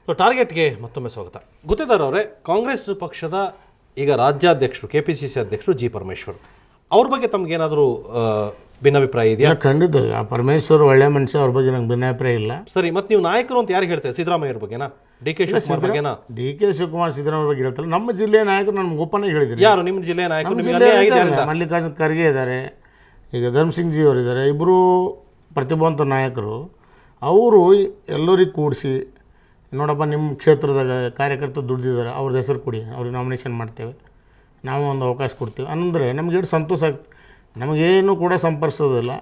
ಟಾರ್ಗೆಟ್ಗೆ ಮತ್ತೊಮ್ಮೆ ಸ್ವಾಗತ. ಗುತ್ತೇದಾರ್ ಅವರೇ, ಕಾಂಗ್ರೆಸ್ ಪಕ್ಷದ ಈಗ ರಾಜ್ಯಾಧ್ಯಕ್ಷರು KPCC ಅಧ್ಯಕ್ಷರು ಜಿ ಪರಮೇಶ್ವರ್ ಅವ್ರ ಬಗ್ಗೆ ತಮಗೇನಾದರೂ ಭಿನ್ನಾಭಿಪ್ರಾಯ ಇದೆಯಾ? ಖಂಡಿತ. ಆ ಪರಮೇಶ್ವರ್ ಒಳ್ಳೆ ಮನುಷ್ಯ, ಅವ್ರ ಬಗ್ಗೆ ನಂಗೆ ಭಿನ್ನಾಭಿಪ್ರಾಯ ಇಲ್ಲ. ಸರಿ, ಮತ್ತು ನೀವು ನಾಯಕರು ಅಂತ ಯಾರು ಹೇಳ್ತಾರೆ? ಸಿದ್ದರಾಮಯ್ಯವ್ರ ಬಗ್ಗೆನಾ, DK ಶಿವಕುಮಾರ್ ಬಗ್ಗೆನಾ? DK ಶಿವಕುಮಾರ್ ಸಿದ್ದರಾಮಯ್ಯ ಬಗ್ಗೆ ಹೇಳ್ತಾರೆ. ನಮ್ಮ ಜಿಲ್ಲೆಯ ನಾಯಕರು ನಾನು ಓಪನ್ ಆಗಿ ಹೇಳಿದ್ದೀನಿ. ಯಾರು ನಿಮ್ಮ ಜಿಲ್ಲೆಯ ನಾಯಕರು? ಮಲ್ಲಿಕಾರ್ಜುನ ಖರ್ಗೆ ಇದ್ದಾರೆ, ಈಗ ಧರ್ಮಸಿಂಗ್ ಜಿ ಅವರು ಇದ್ದಾರೆ. ಇಬ್ಬರು ಪ್ರತಿಭಾವಂತ ನಾಯಕರು. ಅವರು ಎಲ್ಲರಿಗೆ ಕೂಡಿಸಿ, ನೋಡಪ್ಪ ನಿಮ್ಮ ಕ್ಷೇತ್ರದಾಗ ಕಾರ್ಯಕರ್ತರು ದುಡ್ದಿದ್ದಾರೆ, ಅವ್ರದ್ದು ಹೆಸರು ಕೊಡಿ, ಅವ್ರಿಗೆ ನಾಮಿನೇಷನ್ ಮಾಡ್ತೇವೆ, ನಾವು ಒಂದು ಅವಕಾಶ ಕೊಡ್ತೀವಿ ಅಂದರೆ ನಮಗೆ ಎಷ್ಟು ಸಂತೋಷ ಆಗ್ತದೆ. ನಮಗೇನು ಕೂಡ ಸಂಪರ್ಸೋದಿಲ್ಲ.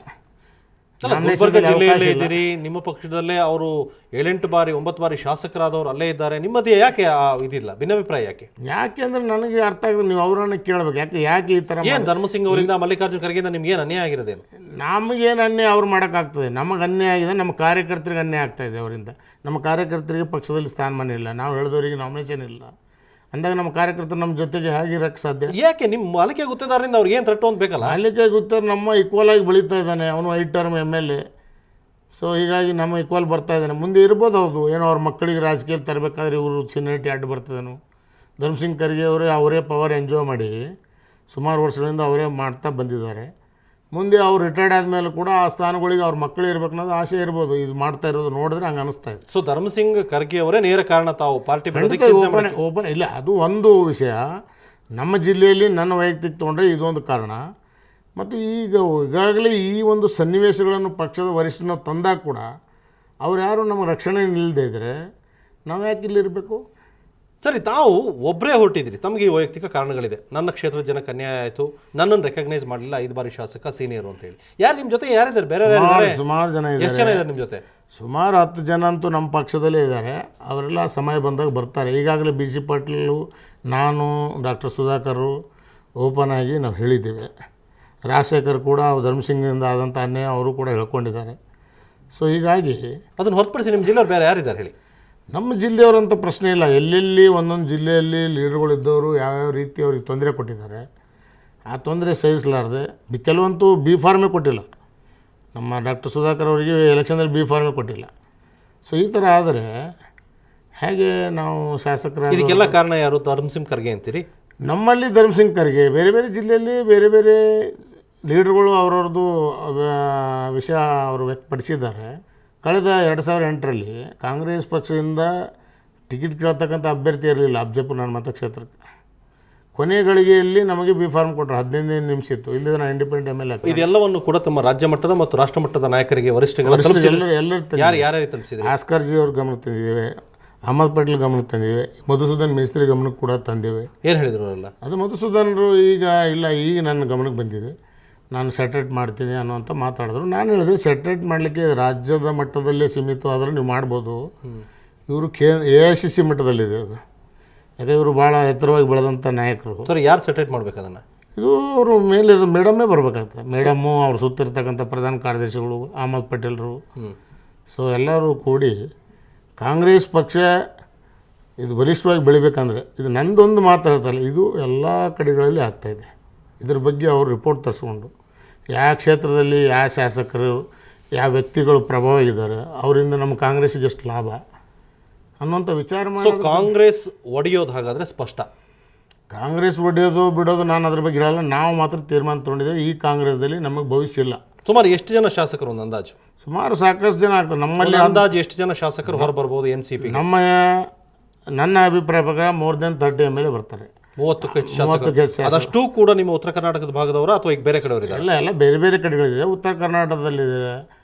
ಗುಲ್ಬರ್ಗ ಜಿಲ್ಲೆಯಲ್ಲೇ ಇದ್ದೀರಿ, ನಿಮ್ಮ ಪಕ್ಷದಲ್ಲೇ ಅವರು 7-8 ಬಾರಿ 9 ಬಾರಿ ಶಾಸಕರಾದವರು ಅಲ್ಲೇ ಇದ್ದಾರೆ. ನಿಮ್ಮದೇ ಯಾಕೆ ಇದಿಲ್ಲ ಭಿನ್ನಾಭಿಪ್ರಾಯ? ಯಾಕೆ ಅಂದರೆ ನನಗೆ ಅರ್ಥ ಆಗಿದೆ. ನೀವು ಅವರನ್ನು ಕೇಳಬೇಕು, ಯಾಕೆ ಈ ಥರ ಏನು ಧರ್ಮಸಿಂಗ್ ಅವರಿಂದ ಮಲ್ಲಿಕಾರ್ಜುನ ಖರ್ಗೆಯಿಂದ ನಿಮ್ಗೇನು ಅನ್ಯಾಯ ಆಗಿರೋದೇನು? ನಮಗೇನು ಅನ್ಯಾಯ ಅವ್ರು ಮಾಡೋಕ್ಕಾಗ್ತದೆ? ನಮಗೆ ಅನ್ಯಾಯ ಆಗಿದೆ, ನಮ್ಮ ಕಾರ್ಯಕರ್ತರಿಗೆ ಅನ್ಯಾಯ ಆಗ್ತಾಯಿದೆ ಅವರಿಂದ. ನಮ್ಮ ಕಾರ್ಯಕರ್ತರಿಗೆ ಪಕ್ಷದಲ್ಲಿ ಸ್ಥಾನಮಾನ ಇಲ್ಲ, ನಾವು ಹೇಳಿದವರಿಗೆ ನಾಮಿನೇಷನ್ ಇಲ್ಲ ಅಂದಾಗ ನಮ್ಮ ಕಾರ್ಯಕರ್ತರು ನಮ್ಮ ಜೊತೆಗೆ ಹೇಗಿರೋಕ್ಕೆ ಸಾಧ್ಯ? ಯಾಕೆ ನಿಮ್ಮ ಮಾಲಿಕೆ ಗುತ್ತೇದಾರರಿಂದ ಅವ್ರಿಗೆ ಏನು ತಟ್ಟು ಅಂತ ಬೇಕಲ್ಲ? ಮಾಲಿಕೆ ಗುತ್ತೇದಾರ್ ನಮ್ಮ ಈಕ್ವಲ್ ಆಗಿ ಬೆಳೀತಾ ಇದ್ದಾನೆ. ಅವನು 5 ಟರ್ಮ್ MLA. ಸೊ ಹೀಗಾಗಿ ನಮ್ಮ ಈಕ್ವಲ್ ಬರ್ತಾ ಇದ್ದಾನೆ. ಮುಂದೆ ಇರ್ಬೋದು, ಹೌದು, ಏನೋ ಅವ್ರ ಮಕ್ಕಳಿಗೆ ರಾಜಕೀಯದಲ್ಲಿ ತರಬೇಕಾದ್ರೆ ಇವರು ಸಿನಿಯಾರಿಟಿ ಅಡ್ಡು ಬರ್ತದೇನು. ಧರ್ಮಸಿಂಗ್ ಖರ್ಗೆ ಅವರೇ ಪವರ್ ಎಂಜಾಯ್ ಮಾಡಿ ಸುಮಾರು ವರ್ಷಗಳಿಂದ ಅವರೇ ಮಾಡ್ತಾ ಬಂದಿದ್ದಾರೆ. ಮುಂದೆ ಅವ್ರು ರಿಟೈರ್ಡ್ ಆದಮೇಲೆ ಕೂಡ ಆ ಸ್ಥಾನಗಳಿಗೆ ಅವ್ರ ಮಕ್ಕಳು ಇರಬೇಕು ಅನ್ನೋದು ಆಸೆ ಇರ್ಬೋದು. ಇದು ಮಾಡ್ತಾ ಇರೋದು ನೋಡಿದ್ರೆ ಹಂಗೆ ಅನಿಸ್ತಾ ಇದೆ. ಸೊ ಧರ್ಮಸಿಂಗ್ ಖರ್ಗೆ ಅವರೇ ನೇರ ಕಾರಣ ತಾವು ಪಾರ್ಟಿ ಓಪನ್ ಇಲ್ಲ. ಅದು ಒಂದು ವಿಷಯ. ನಮ್ಮ ಜಿಲ್ಲೆಯಲ್ಲಿ ನನ್ನ ವೈಯಕ್ತಿಕ ತೊಗೊಂಡ್ರೆ ಇದೊಂದು ಕಾರಣ. ಮತ್ತು ಈಗಾಗಲೇ ಈ ಒಂದು ಸನ್ನಿವೇಶಗಳನ್ನು ಪಕ್ಷದ ವರಿಷ್ಠನ ತಂದಾಗ ಕೂಡ ಅವ್ರು ಯಾರು ನಮ್ಮ ರಕ್ಷಣೆ ನಿಲ್ಲದೇ ಇದ್ದರೆ ನಾವು ಯಾಕೆ ಇಲ್ಲಿರಬೇಕು? ಸರಿ, ತಾವು ಒಬ್ಬರೇ ಹೊರಟಿದ್ರಿ, ತಮಗೆ ವೈಯಕ್ತಿಕ ಕಾರಣಗಳಿದೆ. ನನ್ನ ಕ್ಷೇತ್ರದ ಜನಕ್ಕೆ ಅನ್ಯಾಯ ಆಯಿತು, ನನ್ನನ್ನು ರೆಕಗ್ನೈಸ್ ಮಾಡಲಿಲ್ಲ, 5 ಬಾರಿ ಶಾಸಕ, ಸೀನಿಯರ್ ಅಂತ ಹೇಳಿ. ಯಾರು ನಿಮ್ಮ ಜೊತೆ ಯಾರಿದ್ದಾರೆ? ಬೇರೆ ಸುಮಾರು ಜನ ಇದ್ದಾರೆ. ಎಷ್ಟು ಜನ ಇದ್ದಾರೆ ನಿಮ್ಮ ಜೊತೆ? ಸುಮಾರು 10 ಜನ ಅಂತೂ ನಮ್ಮ ಪಕ್ಷದಲ್ಲೇ ಇದ್ದಾರೆ. ಅವರೆಲ್ಲ ಸಮಯ ಬಂದಾಗ ಬರ್ತಾರೆ. ಈಗಾಗಲೇ BC ಪಾಟೀಲು, ನಾನು, ಡಾಕ್ಟರ್ ಸುಧಾಕರ್ ಓಪನ್ ಆಗಿ ನಾವು ಹೇಳಿದ್ದೇವೆ. ರಾಜಶೇಖರ್ ಕೂಡ ಧರ್ಮಸಿಂಗಿಂದ ಆದಂಥ ಅನ್ಯಾಯ ಅವರು ಕೂಡ ಹೇಳ್ಕೊಂಡಿದ್ದಾರೆ. ಸೊ ಹೀಗಾಗಿ ಅದನ್ನು ಹೊರತುಪಡಿಸಿ ನಿಮ್ಮ ಜಿಲ್ಲೆಯವ್ರು ಬೇರೆ ಯಾರಿದ್ದಾರೆ ಹೇಳಿ? ನಮ್ಮ ಜಿಲ್ಲೆಯವರಂಥ ಪ್ರಶ್ನೆ ಇಲ್ಲ. ಎಲ್ಲೆಲ್ಲಿ ಒಂದೊಂದು ಜಿಲ್ಲೆಯಲ್ಲಿ ಲೀಡರ್ಗಳಿದ್ದವರು ಯಾವ್ಯಾವ ರೀತಿ ಅವ್ರಿಗೆ ತೊಂದರೆ ಕೊಟ್ಟಿದ್ದಾರೆ. ಆ ತೊಂದರೆ ಸಹಿಸಲಾರದೆ ಕೆಲವಂತೂ B ಫಾರ್ಮೇ ಕೊಟ್ಟಿಲ್ಲ. ನಮ್ಮ ಡಾಕ್ಟರ್ ಸುಧಾಕರ್ ಅವರಿಗೆ ಎಲೆಕ್ಷನ್ದಲ್ಲಿ B ಫಾರ್ಮೇ ಕೊಟ್ಟಿಲ್ಲ. ಸೊ ಈ ಥರ ಆದರೆ ಹೇಗೆ ನಾವು ಶಾಸಕರ? ಇದಕ್ಕೆಲ್ಲ ಕಾರಣ ಯಾರು? ಧರ್ಮಸಿಂಗ್ ಖರ್ಗೆ ಅಂತೀರಿ? ನಮ್ಮಲ್ಲಿ ಧರ್ಮಸಿಂಗ್ ಖರ್ಗೆ, ಬೇರೆ ಬೇರೆ ಜಿಲ್ಲೆಯಲ್ಲಿ ಬೇರೆ ಬೇರೆ ಲೀಡರ್ಗಳು ಅವ್ರವ್ರದ್ದು ವಿಷಯ ಅವರು ವ್ಯಕ್ತಪಡಿಸಿದ್ದಾರೆ. ಕಳೆದ 2008ರಲ್ಲಿ ಕಾಂಗ್ರೆಸ್ ಪಕ್ಷದಿಂದ ಟಿಕೆಟ್ ಕೇಳ್ತಕ್ಕಂಥ ಅಭ್ಯರ್ಥಿ ಇರಲಿಲ್ಲ ಅಫಜಲ್ಪುರ ನನ್ನ ಮತಕ್ಷೇತ್ರಕ್ಕೆ. ಕೊನೆ ಗಳಿಗೆಯಲ್ಲಿ ನಮಗೆ B ಫಾರ್ಮ್ ಕೊಟ್ಟರು. 15 ನಿಮಿಷ ಇತ್ತು. ಇಲ್ಲಿಂದ ನಾನು ಇಂಡಿಪೆಂಡೆಂಟ್ MLA. ಇದೆಲ್ಲವನ್ನು ಕೂಡ ತಮ್ಮ ರಾಜ್ಯ ಮಟ್ಟದ ಮತ್ತು ರಾಷ್ಟ್ರ ಮಟ್ಟದ ನಾಯಕರಿಗೆ ಆಸ್ಕರ್ ಜಿ ಅವ್ರ ಗಮನಕ್ಕೆ ತಂದಿದ್ದೇವೆ, ಅಹಮದ್ ಪಟೇಲ್ ಗಮನಕ್ಕೆ ತಂದಿದ್ದೇವೆ, ಮಧುಸೂದನ್ ಮಿಸ್ತ್ರಿ ಗಮನಕ್ಕೆ ಕೂಡ ತಂದಿದ್ದೇವೆ. ಏನು ಹೇಳಿದ್ರು ಅಲ್ಲ? ಅದು ಮಧುಸೂದನರು ಈಗ ನನ್ನ ಗಮನಕ್ಕೆ ಬಂದಿದೆ, ನಾನು ಸೆಟ್ರೇಟ್ ಮಾಡ್ತೀನಿ ಅನ್ನೋಂಥ ಮಾತಾಡಿದ್ರು. ನಾನು ಹೇಳಿದೆ ಸೆಟ್ರೇಟ್ ಮಾಡಲಿಕ್ಕೆ ರಾಜ್ಯದ ಮಟ್ಟದಲ್ಲೇ ಸೀಮಿತವಾದರೆ ನೀವು ಮಾಡ್ಬೋದು. ಇವರು AICC ಮಟ್ಟದಲ್ಲಿದೆ ಅದು. ಯಾಕೆ ಇವರು ಭಾಳ ಎತ್ತರವಾಗಿ ಬೆಳೆದಂಥ ನಾಯಕರು. ಸರ್, ಯಾರು ಸೆಟ್ರೇಟ್ ಮಾಡ್ಬೇಕು ಅದನ್ನು? ಇದು ಅವರು ಮೇಲೆ ಮೇಡಮ್ಮೇ ಬರಬೇಕಾಗ್ತದೆ. ಮೇಡಮ್ಮು ಅವ್ರು ಸುತ್ತಿರ್ತಕ್ಕಂಥ ಪ್ರಧಾನ ಕಾರ್ಯದರ್ಶಿಗಳು, ಅಹಮದ್ ಪಟೇಲ್ರು. ಸೊ ಎಲ್ಲರೂ ಕೂಡಿ ಕಾಂಗ್ರೆಸ್ ಪಕ್ಷ ಇದು ಬಲಿಷ್ಠವಾಗಿ ಬೆಳಿಬೇಕಂದ್ರೆ, ಇದು ನಂದೊಂದು ಮಾತಾಡ್ತಲ್ಲ, ಇದು ಎಲ್ಲ ಕಡೆಗಳಲ್ಲಿ ಆಗ್ತಾಯಿದೆ. ಇದ್ರ ಬಗ್ಗೆ ಅವರು ರಿಪೋರ್ಟ್ ತರಿಸ್ಕೊಂಡು ಯಾವ ಕ್ಷೇತ್ರದಲ್ಲಿ ಯಾವ ಶಾಸಕರು ಯಾವ ವ್ಯಕ್ತಿಗಳು ಪ್ರಭಾವ ಇದ್ದಾರೆ, ಅವರಿಂದ ನಮ್ಮ ಕಾಂಗ್ರೆಸ್ಸಿಗೆ ಎಷ್ಟು ಲಾಭ ಅನ್ನುವಂಥ ವಿಚಾರ ಮಾಡಿ. ಕಾಂಗ್ರೆಸ್ ಒಡೆಯೋದು ಹಾಗಾದರೆ ಸ್ಪಷ್ಟ. ಕಾಂಗ್ರೆಸ್ ಒಡೆಯೋದು ಬಿಡೋದು ನಾನು ಅದ್ರ ಬಗ್ಗೆ ಹೇಳಲ್ಲ. ನಾವು ಮಾತ್ರ ತೀರ್ಮಾನ ತೊಗೊಂಡಿದ್ದೇವೆ, ಈ ಕಾಂಗ್ರೆಸ್ದಲ್ಲಿ ನಮಗೆ ಭವಿಷ್ಯ ಇಲ್ಲ. ಸುಮಾರು ಎಷ್ಟು ಜನ ಶಾಸಕರು ಒಂದು ಅಂದಾಜು? ಸುಮಾರು ಸಾಕಷ್ಟು ಜನ ಆಗ್ತಾರೆ. ನಮ್ಮಲ್ಲಿ ಅಂದಾಜು ಎಷ್ಟು ಜನ ಶಾಸಕರು ಹೊರಬರ್ಬೋದು NCP? ನನ್ನ ಅಭಿಪ್ರಾಯ ಪ್ರಕಾರ ಮೋರ್ ದೆನ್ 30 MLA ಬರ್ತಾರೆ. 30 ಅದಷ್ಟು ಕೂಡ ನಿಮ್ಮ ಉತ್ತರ ಕರ್ನಾಟಕದ ಭಾಗದವರ ಅಥವಾ ಈಗ ಬೇರೆ ಕಡೆಯವರಿದ್ದಾರೆ? ಎಲ್ಲ ಬೇರೆ ಬೇರೆ ಕಡೆಗಳಿದೆ. ಉತ್ತರ ಕರ್ನಾಟಕದಲ್ಲಿದ್ದಾರೆ,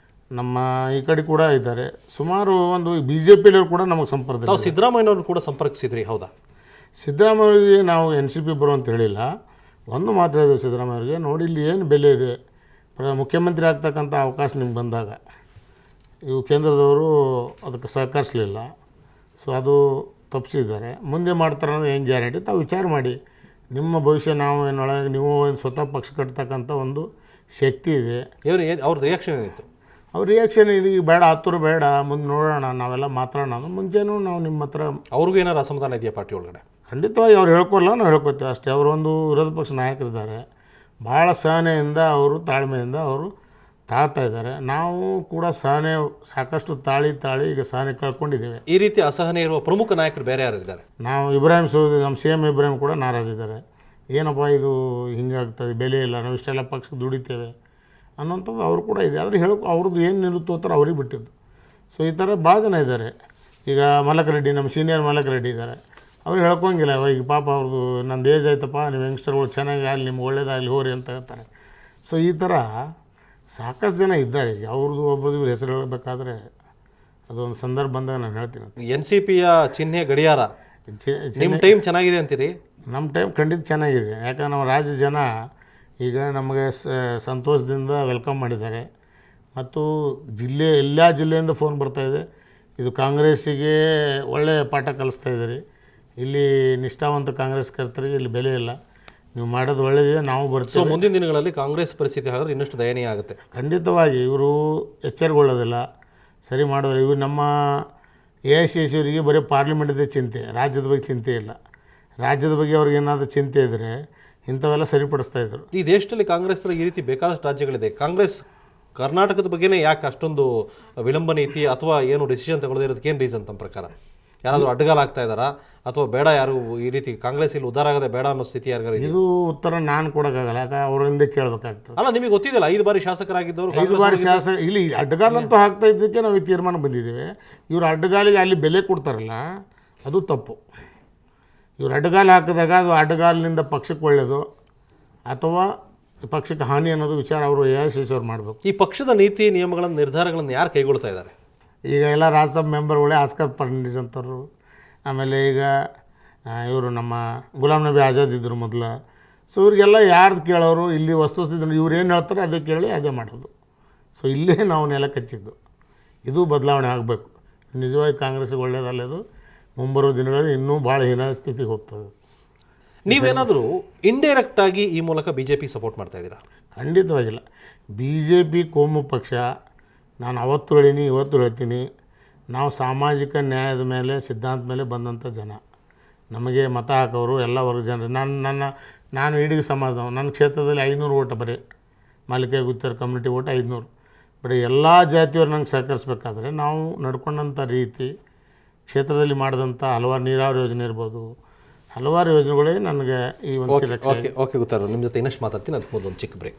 ನಮ್ಮ ಈ ಕಡೆ ಕೂಡ ಇದ್ದಾರೆ. ಸುಮಾರು ಒಂದು BJPಯವರು ಕೂಡ ನಮಗೆ ಸಂಪರ್ಕ. ನಾವು ಸಿದ್ದರಾಮಯ್ಯನವ್ರು ಕೂಡ ಸಂಪರ್ಕಿಸಿದ್ರಿ, ಹೌದಾ? ಸಿದ್ದರಾಮಯ್ಯವರಿಗೆ ನಾವು NCP ಬರೋ ಅಂತ ಹೇಳಿಲ್ಲ. ಒಂದು ಮಾತು ಹೇಳಿದೆವು ಸಿದ್ದರಾಮಯ್ಯವರಿಗೆ, ನೋಡಿ ಇಲ್ಲಿ ಏನು ಬೆಲೆ ಇದೆ, ಮುಖ್ಯಮಂತ್ರಿ ಆಗ್ತಕ್ಕಂಥ ಅವಕಾಶ ನಿಮ್ಗೆ ಬಂದಾಗ ಇವು ಕೇಂದ್ರದವರು ಅದಕ್ಕೆ ಸಹಕರಿಸಲಿಲ್ಲ. ಸೊ ಅದು ತಪ್ಪಿಸಿದ್ದಾರೆ. ಮುಂದೆ ಮಾಡ್ತಾರೆ ಅನ್ನೋದು ಏನು ಗ್ಯಾರಂಟಿ? ತಾವು ವಿಚಾರ ಮಾಡಿ. ನಿಮ್ಮ ಭವಿಷ್ಯ ನಾವು ಏನೊಳಗೆ ನೀವು ಸ್ವತಃ ಪಕ್ಷ ಕಟ್ತಕ್ಕಂಥ ಒಂದು ಶಕ್ತಿ ಇದೆ. ಅವ್ರ ರಿಯಾಕ್ಷನ್ ಏನಿತ್ತು? ಅವ್ರ ರಿಯಾಕ್ಷನ್ ಈಗ ಬೇಡ, ಹತ್ತೂರು ಬೇಡ, ಮುಂದೆ ನೋಡೋಣ, ನಾವೆಲ್ಲ ಮಾತಾಡೋಣ. ಮುಂಚೆನೂ ನಾವು ನಿಮ್ಮ ಹತ್ರ ಅವ್ರಿಗೂ ಏನಾರು ಅಸಮಾಧಾನ ಇದೆಯಾ ಪಾರ್ಟಿ ಒಳಗಡೆ? ಖಂಡಿತವಾಗಿ ಅವ್ರು ಹೇಳ್ಕೊಲ್ಲ, ನಾವು ಹೇಳ್ಕೊತೀವಿ ಅಷ್ಟೇ. ಅವರು ಒಂದು ವಿರೋಧ ಪಕ್ಷ ನಾಯಕರಿದ್ದಾರೆ, ಭಾಳ ಸಹನೆಯಿಂದ ಅವರು ತಾಳ್ಮೆಯಿಂದ ಅವರು ತಾಳ್ತಾ ಇದ್ದಾರೆ. ನಾವು ಕೂಡ ಸಹನೆ ಸಾಕಷ್ಟು ತಾಳಿ ಈಗ ಸಹನೆ ಕಳ್ಕೊಂಡಿದ್ದೇವೆ. ಈ ರೀತಿ ಅಸಹನೆ ಇರುವ ಪ್ರಮುಖ ನಾಯಕರು ಬೇರೆ ಯಾರು ಇದ್ದಾರೆ? ನಾವು ಇಬ್ರಾಹಿಂ ಸೌದಿ, ನಮ್ಮ ಸಿ ಎಮ್ ಇಬ್ರಾಹಿಂ ಕೂಡ ನಾರಾಜಿದ್ದಾರೆ. ಏನಪ್ಪ ಇದು ಹಿಂಗಾಗ್ತದೆ, ಬೆಲೆ ಇಲ್ಲ, ನಾವು ಇಷ್ಟೆಲ್ಲ ಪಕ್ಷಕ್ಕೆ ದುಡಿತೇವೆ ಅನ್ನೋಂಥದ್ದು ಅವರು ಕೂಡ ಇದೆ. ಆದರೆ ಅವ್ರದ್ದು ಏನು ನಿರುತ್ತೋತ್ತರ ಅವ್ರಿಗೆ ಬಿಟ್ಟಿದ್ದು. ಸೊ ಈ ಥರ ಭಾಳ ಜನ ಇದ್ದಾರೆ. ಈಗ ಮಲಕ್ ರೆಡ್ಡಿ, ನಮ್ಮ ಸೀನಿಯರ್ ಮಲಕ್ ರೆಡ್ಡಿ ಇದ್ದಾರೆ. ಅವ್ರು ಹೇಳ್ಕೊಂಗಿಲ್ಲ, ಈಗ ಪಾಪ ಅವ್ರದ್ದು ನಂದು ಏಜ್ ಆಯ್ತಪ್ಪ, ನೀವು ಯಂಗ್ಸ್ಟರ್ಗಳು ಚೆನ್ನಾಗಿ ಆಗಲಿ, ನಿಮ್ಗೆ ಒಳ್ಳೇದಾಗಲಿ ಹೋರಿ ಅಂತ ಹೇಳ್ತಾರೆ. ಸೊ ಈ ಥರ ಸಾಕಷ್ಟು ಜನ ಇದ್ದಾರೆ. ಈಗ ಅವ್ರದ್ದು ಒಬ್ಬರದ್ದು ಹೆಸರು ಹೇಳಬೇಕಾದ್ರೆ ಅದೊಂದು ಸಂದರ್ಭ ಬಂದಾಗ ನಾನು ಹೇಳ್ತೀನಿ. NCPಯ ಚಿಹ್ನೆ ಗಡಿಯಾರ, ನಿಮ್ಮ ಟೈಮ್ ಚೆನ್ನಾಗಿದೆ ಅಂತೀರಿ? ನಮ್ಮ ಟೈಮ್ ಖಂಡಿತ ಚೆನ್ನಾಗಿದೆ. ಯಾಕಂದ್ರೆ ನಮ್ಮ ರಾಜ್ಯ ಜನ ಈಗ ನಮಗೆ ಸಂತೋಷದಿಂದ ವೆಲ್ಕಮ್ ಮಾಡಿದ್ದಾರೆ. ಮತ್ತು ಎಲ್ಲ ಜಿಲ್ಲೆಯಿಂದ ಫೋನ್ ಬರ್ತಾಯಿದೆ, ಇದು ಕಾಂಗ್ರೆಸ್ಸಿಗೆ ಒಳ್ಳೆಯ ಪಾಠ ಕಲಿಸ್ತಾ ಇದ್ದೀರಿ, ಇಲ್ಲಿ ನಿಷ್ಠಾವಂತ ಕಾಂಗ್ರೆಸ್ ಕರ್ತರಿಗೆ ಇಲ್ಲಿ ಬೆಲೆ ಇಲ್ಲ, ನೀವು ಮಾಡೋದು ಒಳ್ಳೆಯದಿದೆ, ನಾವು ಬರ್ತೀವಿ. ಸೊ ಮುಂದಿನ ದಿನಗಳಲ್ಲಿ ಕಾಂಗ್ರೆಸ್ ಪರಿಸ್ಥಿತಿ ಹಾಗಾದ್ರೆ ಇನ್ನಷ್ಟು ದಯನೀಯ ಆಗುತ್ತೆ. ಖಂಡಿತವಾಗಿ ಇವರು ಎಚ್ಚರಗೊಳ್ಳೋದಿಲ್ಲ, ಸರಿ ಮಾಡೋದಿಲ್ಲ. ಇವರು ನಮ್ಮ AICC ಅವರಿಗೆ ಬರೀ ಪಾರ್ಲಿಮೆಂಟ್ದೇ ಚಿಂತೆ, ರಾಜ್ಯದ ಬಗ್ಗೆ ಚಿಂತೆ ಇಲ್ಲ. ರಾಜ್ಯದ ಬಗ್ಗೆ ಅವ್ರಿಗೆ ಏನಾದರೂ ಚಿಂತೆ ಇದ್ದರೆ ಇಂಥವೆಲ್ಲ ಸರಿಪಡಿಸ್ತಾ ಇದ್ರು. ಈ ದೇಶದಲ್ಲಿ ಕಾಂಗ್ರೆಸ್ ಈ ರೀತಿ ಬೇಕಾದಷ್ಟು ರಾಜ್ಯಗಳಿದೆ. ಕಾಂಗ್ರೆಸ್ ಕರ್ನಾಟಕದ ಬಗ್ಗೆನೇ ಯಾಕೆ ಅಷ್ಟೊಂದು ವಿಳಂಬ ನೀತಿ ಅಥವಾ ಏನು ಡಿಸಿಷನ್ ತಗೊಳ್ಳದೇ ಇರೋದಕ್ಕೆ ಏನು ರೀಸನ್ ತಮ್ಮ ಪ್ರಕಾರ? ಯಾರಾದರೂ ಅಡ್ಡಗಾಲ ಆಗ್ತಾ ಇದ್ದಾರಾ ಅಥವಾ ಬೇಡ, ಯಾರು ಈ ರೀತಿ ಕಾಂಗ್ರೆಸ್ ಇಲ್ಲಿ ಉದ್ಧಾರ ಆಗದೆ ಬೇಡ ಅನ್ನೋ ಸ್ಥಿತಿ ಯಾರಿಗಾರು? ಇದು ಉತ್ತರ ನಾನು ಕೊಡೋಕ್ಕಾಗಲ್ಲ, ಯಾಕೆ ಅವರಿಂದ ಕೇಳಬೇಕಾಗ್ತದೆ. ಅಲ್ಲ, ನಿಮಗೆ ಗೊತ್ತಿದೆಯಲ್ಲ, 5 ಬಾರಿ ಶಾಸಕರಾಗಿದ್ದವರು. 5 ಬಾರಿ ಶಾಸಕ ಇಲ್ಲಿ ಅಡ್ಡಗಾಲಂತೂ ಹಾಕ್ತಾ ಇದ್ದಕ್ಕೆ ನಾವು ಈ ತೀರ್ಮಾನ ಬಂದಿದ್ದೇವೆ. ಇವರು ಅಡ್ಡಗಾಲಿಗೆ ಅಲ್ಲಿ ಬೆಲೆ ಕೊಡ್ತಾರಲ್ಲ, ಅದು ತಪ್ಪು. ಇವರು ಅಡ್ಡಗಾಲು ಹಾಕಿದಾಗ ಅದು ಅಡ್ಡಗಾಲಿನಿಂದ ಪಕ್ಷಕ್ಕೆ ಒಳ್ಳೆಯದು ಅಥವಾ ಪಕ್ಷಕ್ಕೆ ಹಾನಿ ಅನ್ನೋದು ವಿಚಾರ ಅವರು AICC ಅವ್ರು ಮಾಡಬೇಕು. ಈ ಪಕ್ಷದ ನೀತಿ ನಿಯಮಗಳನ್ನು ನಿರ್ಧಾರಗಳನ್ನು ಯಾರು ಕೈಗೊಳ್ತಾ ಇದ್ದಾರೆ? ಈಗ ಎಲ್ಲ ರಾಜ್ಯಸಭಾ ಮೆಂಬರ್ಗಳೇ, ಆಸ್ಕರ್ ಫರ್ನಾಂಡಿಸ್ ಅಂತವರು, ಆಮೇಲೆ ಈಗ ಇವರು ನಮ್ಮ ಗುಲಾಂ ನಬಿ ಆಜಾದ್ ಇದ್ದರು ಮೊದಲು. ಸೊ ಇವ್ರಿಗೆಲ್ಲ ಯಾರ್ದು ಕೇಳೋರು, ಇಲ್ಲಿ ವಸ್ತುಸ್ಥಿತಿ ಇವ್ರು ಏನು ಹೇಳ್ತಾರೆ ಅದೇ ಕೇಳಿ ಅದೇ ಮಾಡೋದು. ಸೊ ಇಲ್ಲೇ ನಾವು ನೆಲ ಕಚ್ಚಿದ್ದು. ಇದು ಬದಲಾವಣೆ ಆಗಬೇಕು. ನಿಜವಾಗಿ ಕಾಂಗ್ರೆಸ್ಸಿಗೆ ಒಳ್ಳೆಯದಲ್ಲದು. ಮುಂಬರುವ ದಿನಗಳಲ್ಲಿ ಇನ್ನೂ ಭಾಳ ಹೀನ ಸ್ಥಿತಿಗೆ ಹೋಗ್ತದೆ. ನೀವೇನಾದರೂ ಇಂಡೈರೆಕ್ಟ್ ಆಗಿ ಈ ಮೂಲಕ BJP ಸಪೋರ್ಟ್ ಮಾಡ್ತಾ ಇದ್ದೀರಾ? ಖಂಡಿತವಾಗಿಲ್ಲ. BJP ಕೋಮು ಪಕ್ಷ. ನಾನು ಅವತ್ತು ಹೇಳೀನಿ, ಇವತ್ತು ಹೇಳ್ತೀನಿ, ನಾವು ಸಾಮಾಜಿಕ ನ್ಯಾಯದ ಮೇಲೆ, ಸಿದ್ಧಾಂತ ಮೇಲೆ ಬಂದಂಥ ಜನ. ನಮಗೆ ಮತ ಹಾಕೋರು ಎಲ್ಲ ವರ್ಗ ಜನರು. ನಾನು ಇಡೀ ಸಮಾಜದವ. ನನ್ನ ಕ್ಷೇತ್ರದಲ್ಲಿ 500 ಓಟ್, ಬರೀ ಮಾಲಿಕೆ ಗುತ್ತರ್ ಕಮ್ಯುನಿಟಿ ಓಟ್ 500. ಬರೀ ಎಲ್ಲ ಜಾತಿಯವ್ರು ನಂಗೆ ಸಹಕರಿಸ್ಬೇಕಾದ್ರೆ ನಾವು ನಡ್ಕೊಂಡಂಥ ರೀತಿ, ಕ್ಷೇತ್ರದಲ್ಲಿ ಮಾಡಿದಂಥ ಹಲವಾರು ನೀರಾವರಿ ಯೋಜನೆ ಇರ್ಬೋದು, ಹಲವಾರು ಯೋಜನೆಗಳೇ ನನಗೆ ಈ ಒಂದು ಓಕೆ ಗೊತ್ತಾರ. ನಿಮ್ಮ ಜೊತೆ ಇನ್ನಷ್ಟು ಮಾತಾಡ್ತೀನಿ, ಅದಕ್ಕೆ ಮೊದಲು ಒಂದು ಚಿಕ್ಕ ಬ್ರೇಕ್.